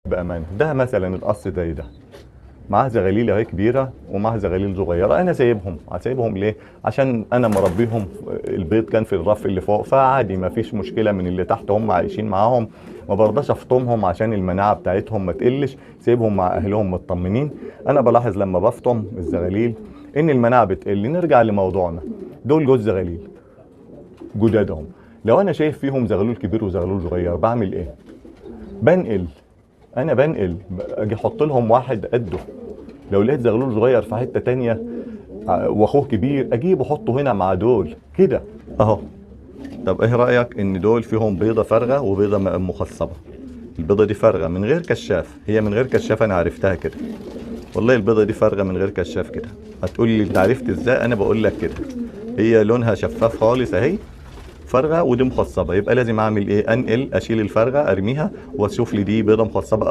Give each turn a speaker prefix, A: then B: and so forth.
A: بأمان. ده مثلا القص زي ده معاه زغاليل اهي كبيره ومعاه زغاليل صغيره، انا سايبهم ليه؟ عشان انا مربيهم. البيض كان في الرف اللي فوق، فعادي ما فيش مشكله من اللي تحت، هم عايشين معاهم. ما برضاش افطمهم عشان المناعه بتاعتهم ما تقلش، سيبهم مع اهلهم مطمنين. انا بلاحظ لما بفطم الزغاليل ان المناعه بتقل. نرجع لموضوعنا، دول جوز زغاليل جدادهم. لو انا شايف فيهم زغلول كبير وزغلول صغير بعمل ايه؟ بنقل اجي احط لهم واحد قده. لو لقيت زغلول صغير في حته تانية واخوه كبير، اجيبه احطه هنا مع دول كده اهو. طب ايه رايك ان دول فيهم بيضه فارغه وبيضه مخصبه؟ البيضه دي فارغه من غير كشاف، هي من غير كشاف انا عرفتها كده. والله البيضه دي فارغه من غير كشاف كده. هتقول لي انت عرفت ازاي؟ انا بقول لك كده، هي لونها شفاف خالص اهي، فارغه ودي مخصبه. يبقى لازم اعمل ايه؟ انقل، اشيل الفارغه ارميها واشوف لي دي بيضه مخصبه